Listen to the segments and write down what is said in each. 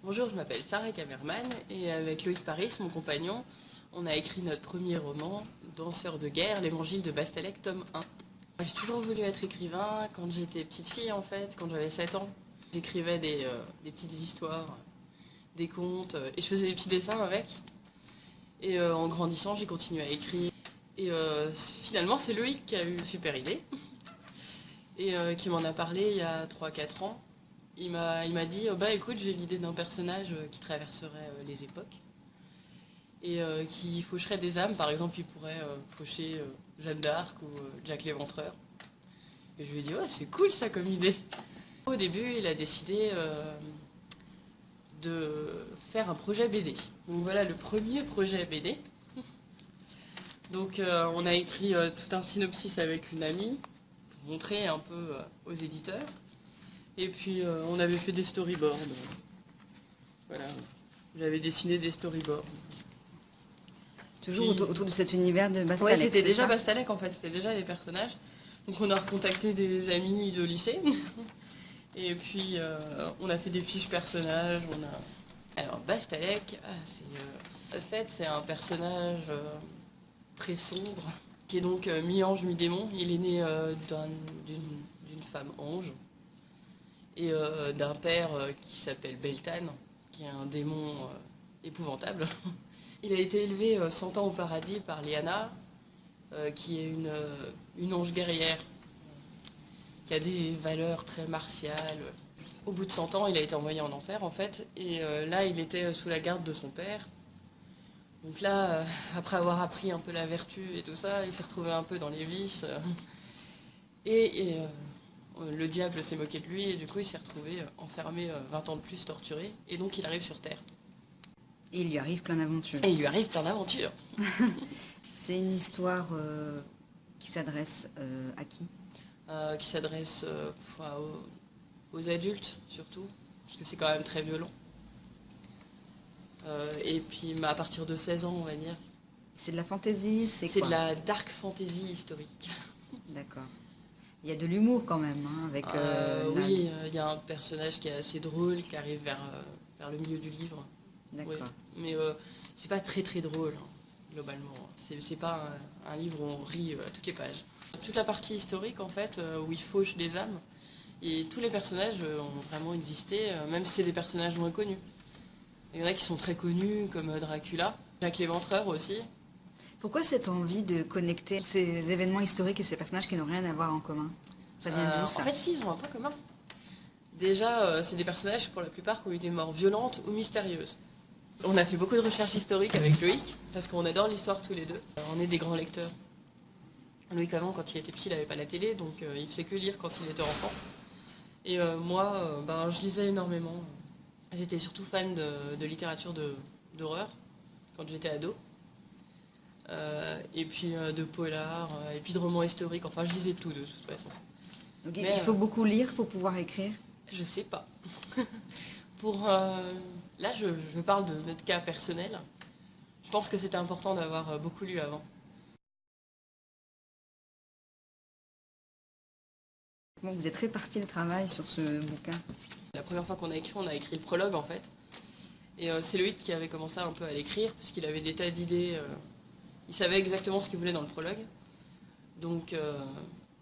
Bonjour, je m'appelle Sarah Kamerman et avec Loïc Paris, mon compagnon, on a écrit notre premier roman, Danseur de guerre, l'Évangile de Bastalec, tome 1. J'ai toujours voulu être écrivain quand j'étais petite fille en fait, quand j'avais 7 ans. J'écrivais des petites histoires, des contes et je faisais des petits dessins avec. Et en grandissant, j'ai continué à écrire. Et finalement, c'est Loïc qui a eu une super idée et qui m'en a parlé il y a 3-4 ans. Il m'a dit bah écoute, j'ai l'idée d'un personnage qui traverserait les époques et qui faucherait des âmes. Par exemple, il pourrait faucher Jeanne d'Arc ou Jack l'Éventreur. Et je lui ai dit ouais, c'est cool ça comme idée. Au début, il a décidé de faire un projet BD. Donc voilà le premier projet BD. Donc on a écrit tout un synopsis avec une amie pour montrer un peu aux éditeurs. Et puis on avait fait des storyboards. Voilà, j'avais dessiné des storyboards. Toujours autour de cet univers de Bastalec. Ouais, c'était déjà ça Bastalec en fait, c'était déjà des personnages. Donc on a recontacté des amis de lycée. Et puis on a fait des fiches personnages. Alors Bastalec, en fait c'est un personnage très sombre qui est donc mi-ange, mi-démon. Il est né d'une femme ange et d'un père qui s'appelle Beltane, qui est un démon épouvantable. Il a été élevé 100 ans au paradis par Lyanna, qui est une ange guerrière, qui a des valeurs très martiales. Au bout de 100 ans, il a été envoyé en enfer, en fait, et là, il était sous la garde de son père. Donc là, après avoir appris un peu la vertu et tout ça, il s'est retrouvé un peu dans les vices. Et le diable s'est moqué de lui, et du coup, il s'est retrouvé enfermé 20 ans de plus, torturé, et donc il arrive sur Terre. Et il lui arrive plein d'aventures. Et il lui arrive plein d'aventures. C'est une histoire qui s'adresse à qui Qui s'adresse aux adultes surtout, parce que c'est quand même très violent. Et puis à partir de 16 ans, on va dire. C'est de la fantaisie, c'est C'est quoi? de la dark fantasy historique. D'accord. Il y a de l'humour quand même, hein, avec... Oui, il y a un personnage qui est assez drôle, qui arrive vers le milieu du livre. D'accord. Ouais. Mais c'est pas très très drôle, hein, globalement. C'est pas un livre où on rit à toutes les pages. Toute la partie historique, en fait, où il fauche des âmes, et tous les personnages ont vraiment existé, même si c'est des personnages moins connus. Il y en a qui sont très connus, comme Dracula, Jack l'Éventreur aussi. Pourquoi cette envie de connecter ces événements historiques et ces personnages qui n'ont rien à voir en commun? Ça vient d'où, ça? En fait, si, ils ont un point commun. Déjà, c'est des personnages, pour la plupart, qui ont eu des morts violentes ou mystérieuses. On a fait beaucoup de recherches historiques avec Loïc, parce qu'on adore l'histoire tous les deux. On est des grands lecteurs. Loïc, avant, quand il était petit, il n'avait pas la télé, donc il faisait que lire quand il était enfant. Et moi, je lisais énormément. J'étais surtout fan de littérature d'horreur, quand j'étais ado. Et puis de polar, et puis de romans historiques. Enfin, je lisais tout, de toute façon. Donc, Mais, il faut beaucoup lire pour pouvoir écrire? Je sais pas. Là, je parle de notre cas personnel. Je pense que c'était important d'avoir beaucoup lu avant. Comment vous êtes réparti le travail sur ce bouquin? La première fois qu'on a écrit le prologue en fait. Et c'est Loïc qui avait commencé un peu à l'écrire, puisqu'il avait des tas d'idées. Il savait exactement ce qu'il voulait dans le prologue. Donc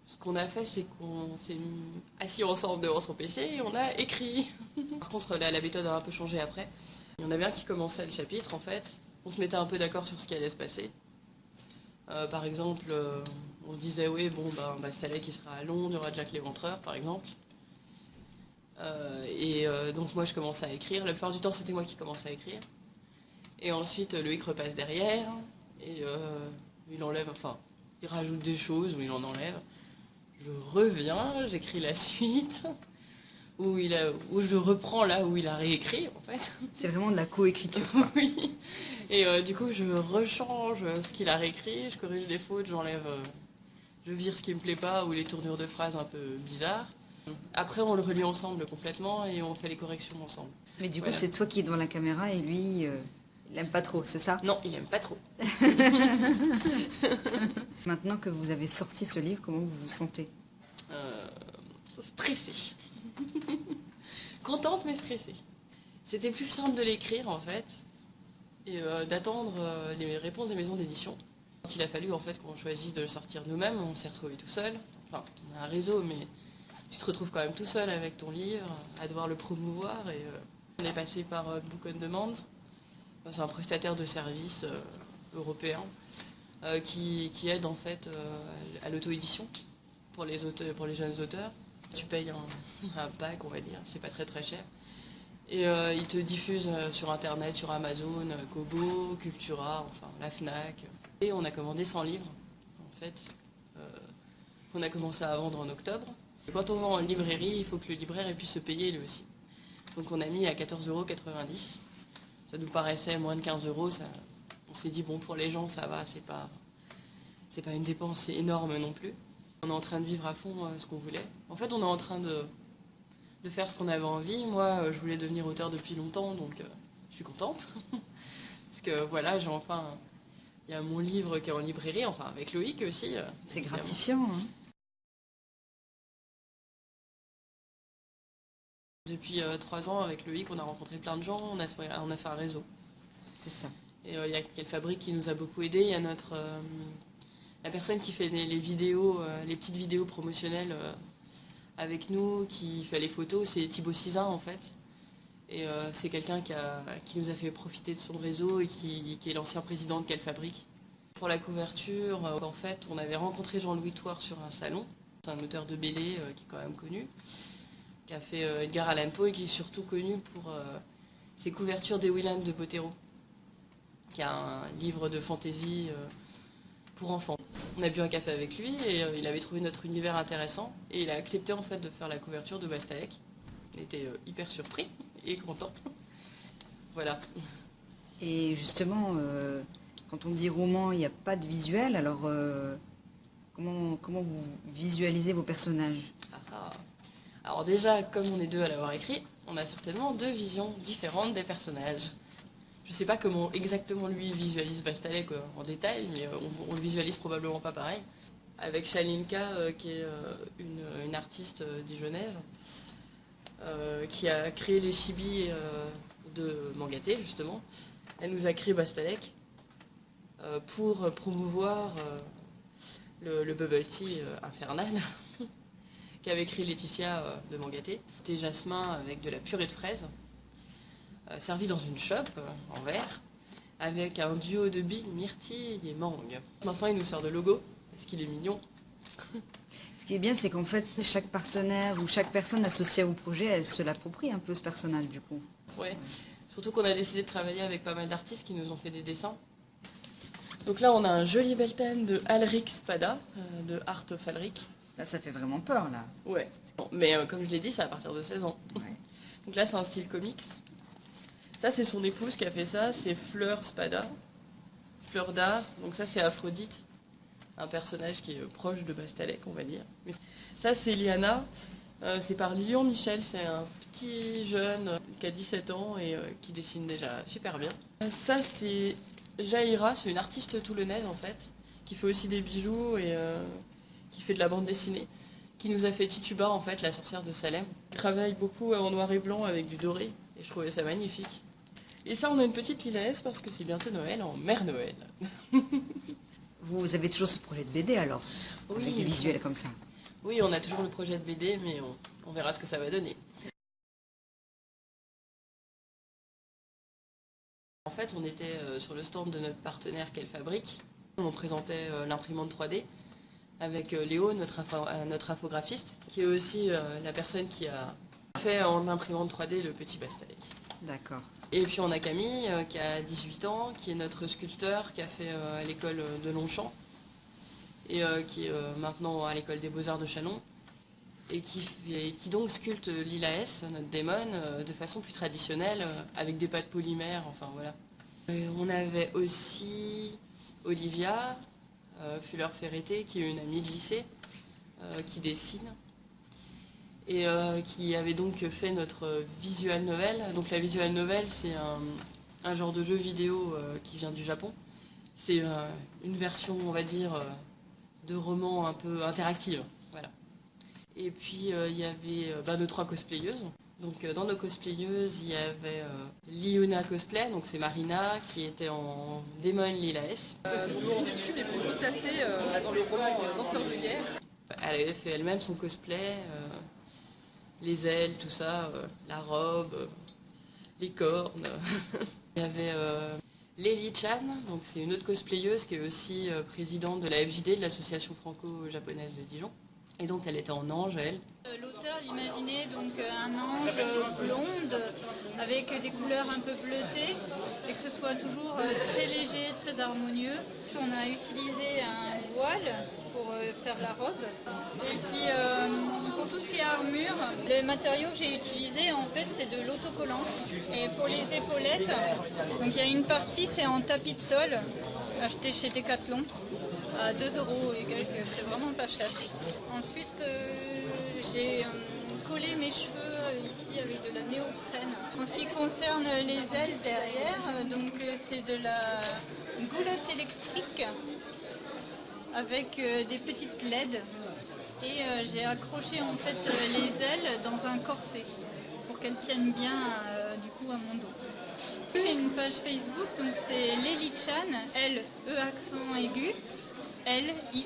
ce qu'on a fait, c'est qu'on s'est assis ensemble devant son PC et on a écrit. Par contre, la méthode a un peu changé après. Il y en avait un qui commençait le chapitre en fait. On se mettait un peu d'accord sur ce qui allait se passer. Par exemple, on se disait oui, bon, Bastalec il sera à Londres, il y aura Jack l'Éventreur par exemple. Donc moi je commençais à écrire. La plupart du temps c'était moi qui commençais à écrire. Et ensuite Loïc repasse derrière et il enlève, enfin il rajoute des choses ou il en enlève. Je reviens, j'écris la suite, où je reprends là où il a réécrit en fait. C'est vraiment de la coécriture, quoi. Oui. Et du coup je rechange ce qu'il a réécrit, je corrige les fautes, je vire ce qui me plaît pas ou les tournures de phrases un peu bizarres. Après, on le relit ensemble complètement et on fait les corrections ensemble. Mais du coup, Voilà. c'est toi qui es devant la caméra et lui, il n'aime pas trop, c'est ça? Non, il aime pas trop. Maintenant que vous avez sorti ce livre, comment vous vous sentez? Stressée. Contente mais stressée. C'était plus simple de l'écrire en fait et d'attendre les réponses des maisons d'édition. Quand il a fallu en fait qu'on choisisse de le sortir nous-mêmes, on s'est retrouvés tout seul. Enfin, on a un réseau, mais tu te retrouves quand même tout seul avec ton livre, à devoir le promouvoir. Et on est passé par Book on Demand. C'est un prestataire de services européen qui aide en fait à l'auto-édition pour les jeunes auteurs. Tu payes un pack, on va dire, c'est pas très très cher. Et il te diffuse sur internet, sur Amazon, Kobo, Cultura, enfin la Fnac. Et on a commandé 100 livres, en fait, qu'on a commencé à vendre en octobre. Et quand on vend en librairie, il faut que le libraire puisse se payer lui aussi. Donc on a mis à 14,90 €. Ça nous paraissait moins de 15 €. On s'est dit, bon, pour les gens, ça va, c'est pas une dépense énorme non plus. On est en train de vivre à fond ce qu'on voulait. En fait, on est en train de faire ce qu'on avait envie. Moi, je voulais devenir auteur depuis longtemps, donc je suis contente. Parce que voilà, il y a mon livre qui est en librairie, enfin avec Loïc aussi. C'est gratifiant, hein. Depuis 3 ans, avec Loïc, on a rencontré plein de gens, on a fait un réseau. C'est ça. Et il y a Quelle Fabrique qui nous a beaucoup aidés. Il y a la personne qui fait les vidéos, les petites vidéos promotionnelles avec nous, qui fait les photos, c'est Thibaut Sizin en fait. Et c'est quelqu'un qui nous a fait profiter de son réseau et qui est l'ancien président de Quelle Fabrique. Pour la couverture, en fait, on avait rencontré Jean-Louis Thouars sur un salon. C'est un auteur de BD qui est quand même connu, qui a fait Edgar Allan Poe et qui est surtout connu pour ses couvertures des Wieland de Botero, qui a un livre de fantasy pour enfants. On a bu un café avec lui et il avait trouvé notre univers intéressant et il a accepté en fait de faire la couverture de Bastalec. Il était hyper surpris et content. Voilà. Et justement, quand on dit roman, il n'y a pas de visuel, alors comment vous visualisez vos personnages? Alors déjà, comme on est deux à l'avoir écrit, on a certainement deux visions différentes des personnages. Je ne sais pas comment exactement lui visualise Bastalec en détail, mais on le visualise probablement pas pareil. Avec Shalinka, qui est une artiste dijonnaise, qui a créé les chibis de Mangaté, justement. Elle nous a créé Bastalec pour promouvoir le bubble tea infernal qu'avait créé Laetitia de Mangaté. C'était jasmin avec de la purée de fraises, servi dans une chope en verre, avec un duo de billes, myrtille et mangue. Maintenant, il nous sort de logo, parce qu'il est mignon. Ce qui est bien, c'est qu'en fait, chaque partenaire ou chaque personne associée au projet, elle se l'approprie un peu ce personnage, du coup. Ouais. Surtout qu'on a décidé de travailler avec pas mal d'artistes qui nous ont fait des dessins. Donc là, on a un joli belten de Alric Spada, de Art of Alric. Là, ça fait vraiment peur, là. Ouais. Bon, mais comme je l'ai dit, c'est à partir de 16 ans. Ouais. Donc là, c'est un style comics. Ça, c'est son épouse qui a fait ça, c'est Fleur Spada. Fleur d'art. Donc ça, c'est Aphrodite. Un personnage qui est proche de Bastalec, on va dire. Ça, c'est Liana. C'est par Lilian Michel. C'est un petit jeune qui a 17 ans et qui dessine déjà super bien. Ça, c'est Jaïra. C'est une artiste toulonnaise, en fait, qui fait aussi des bijoux et qui fait de la bande dessinée, qui nous a fait Tituba, en fait, la sorcière de Salem. Elle travaille beaucoup en noir et blanc avec du doré, et je trouvais ça magnifique. Et ça, on a une petite Lilaès parce que c'est bientôt Noël, en Mère Noël. Vous avez toujours ce projet de BD, alors, Oui. avec des visuels comme ça? Oui, on a toujours le projet de BD, mais on verra ce que ça va donner. En fait, on était sur le stand de notre partenaire Quelle Fabrique. On présentait l'imprimante 3D avec Léo, notre infographiste, qui est aussi la personne qui a fait en imprimante 3D le petit Bastalec. D'accord. Et puis on a Camille qui a 18 ans, qui est notre sculpteur, qui a fait à l'école de Longchamp et qui est maintenant à l'école des Beaux-Arts de Chalon et qui donc sculpte Lilaès, notre démon, de façon plus traditionnelle, avec des pâtes polymères, enfin voilà. On avait aussi Olivia Fuller-Ferreté, qui est une amie de lycée, qui dessine et qui avait donc fait notre visual novel. Donc la visual novel, c'est un genre de jeu vidéo qui vient du Japon. C'est une version, on va dire, de roman un peu interactive. Voilà. Et puis il y avait nos 3 cosplayeuses. Donc dans nos cosplayeuses, il y avait Liona Cosplay, donc c'est Marina, qui était en Demon Lila S. C'est une des sujets les plus classés dans le roman Danseur de guerre. Elle avait fait elle-même son cosplay, les ailes, tout ça, la robe, les cornes. Il y avait Lely Chan, donc c'est une autre cosplayeuse qui est aussi présidente de la FJD, de l'association franco-japonaise de Dijon. Et donc elle était en ange, elle. L'auteur l'imaginait donc un ange blonde avec des couleurs un peu bleutées et que ce soit toujours très léger, très harmonieux. On a utilisé un voile pour faire la robe. Et puis pour tout ce qui est armure, les matériaux que j'ai utilisés en fait c'est de l'autocollant. Et pour les épaulettes, donc il y a une partie c'est en tapis de sol acheté chez Decathlon à 2 € et quelques, c'est vraiment pas cher. Ensuite, j'ai collé mes cheveux ici avec de la néoprène. En ce qui concerne les ailes derrière, donc c'est de la goulotte électrique avec des petites LED et j'ai accroché en fait les ailes dans un corset pour qu'elles tiennent bien du coup à mon dos. J'ai une page Facebook, donc c'est Lely Chan, L-E accent aigu. L-I-E-C-H-A-N.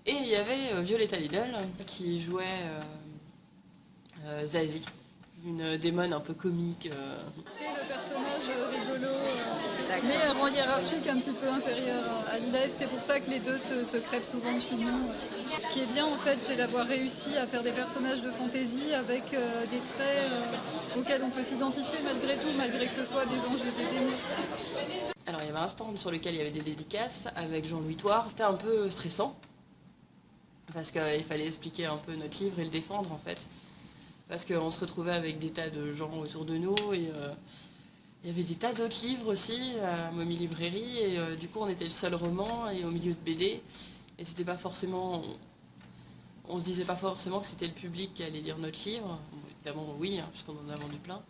Et il y avait Violetta Lidl qui jouait Zazie, une démone un peu comique. C'est le personnage rigolo, mais rang hiérarchique un petit peu inférieur à Lilès. C'est pour ça que les deux se crêpent souvent chez nous. Ce qui est bien en fait, c'est d'avoir réussi à faire des personnages de fantaisie avec des traits auxquels on peut s'identifier malgré tout, malgré que ce soit des anges et des démons. Alors il y avait un stand sur lequel il y avait des dédicaces avec Jean-Louis Toire. C'était un peu stressant parce qu'il fallait expliquer un peu notre livre et le défendre en fait. Parce qu'on se retrouvait avec des tas de gens autour de nous et il y avait des tas d'autres livres aussi à Momie Librairie et du coup on était le seul roman et au milieu de BD et c'était pas forcément... On se disait pas forcément que c'était le public qui allait lire notre livre. Bon, évidemment oui, hein, puisqu'on en a vendu plein.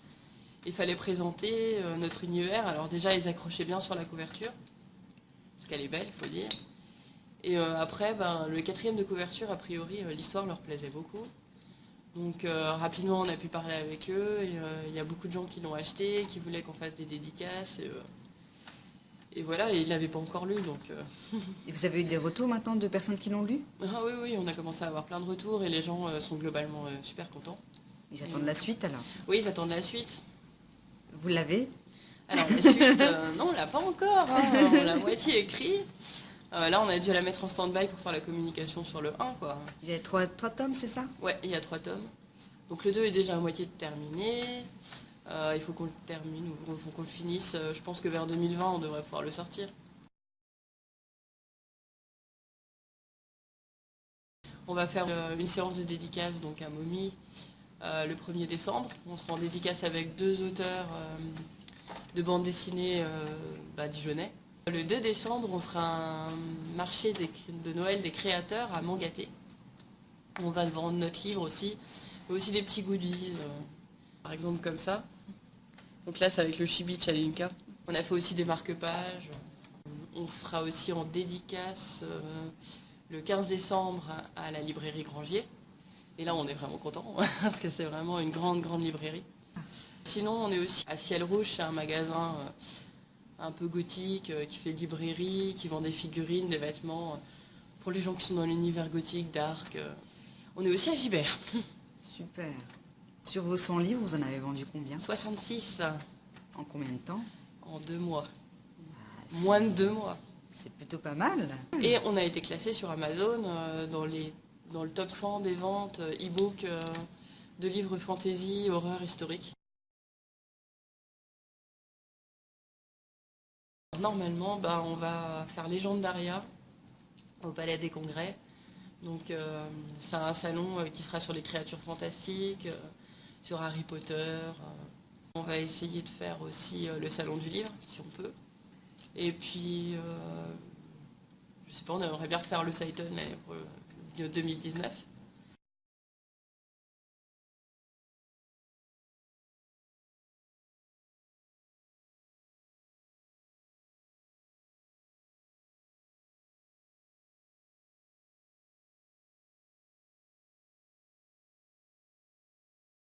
Il fallait présenter notre univers. Alors déjà, ils accrochaient bien sur la couverture, parce qu'elle est belle, il faut dire. Et après, le 4e de couverture, a priori, l'histoire leur plaisait beaucoup. Donc rapidement, on a pu parler avec eux. Et il y a beaucoup de gens qui l'ont acheté, qui voulaient qu'on fasse des dédicaces. Et voilà, et ils ne l'avaient pas encore lu. Donc, Et vous avez eu des retours maintenant de personnes qui l'ont lu? Ah oui, on a commencé à avoir plein de retours et les gens sont globalement super contents. Ils attendent la suite alors? Oui, ils attendent la suite. Vous l'avez? Alors la suite, non, on l'a pas encore, hein. On l'a moitié écrit. Là, on a dû la mettre en stand-by pour faire la communication sur le 1, quoi. Il y a trois tomes, c'est ça? Ouais, il y a 3 tomes. Donc le 2 est déjà à moitié terminé. Il faut qu'on le termine, ou il faut qu'on le finisse. Je pense que vers 2020, on devrait pouvoir le sortir. On va faire une séance de dédicace donc à Momie le 1er décembre. On sera en dédicace avec 2 auteurs de bande dessinée dijonnais. Le 2 décembre, on sera à un marché de Noël des créateurs à Mangaté. On va vendre notre livre aussi, mais aussi des petits goodies, par exemple comme ça. Donc là, c'est avec le Chibi Chalinka. On a fait aussi des marque-pages. On sera aussi en dédicace le 15 décembre à la librairie Grangier. Et là, on est vraiment content parce que c'est vraiment une grande librairie. Sinon, on est aussi à Ciel Rouge, c'est un magasin un peu gothique qui fait librairie, qui vend des figurines, des vêtements pour les gens qui sont dans l'univers gothique, dark. On est aussi à Gibert. Super. Sur vos 100 livres, vous en avez vendu combien? 66. En combien de temps? En 2 mois. Ah, Moins de 2 mois. C'est plutôt pas mal. Et on a été classé sur Amazon dans le top 100 des ventes e-book de livres fantasy, horreur historique. Normalement, on va faire Légende d'Aria au Palais des Congrès. Donc c'est un salon qui sera sur les créatures fantastiques, sur Harry Potter. On va essayer de faire aussi le salon du livre, si on peut. Et puis, je sais pas, on aimerait bien refaire le Saiton de 2019.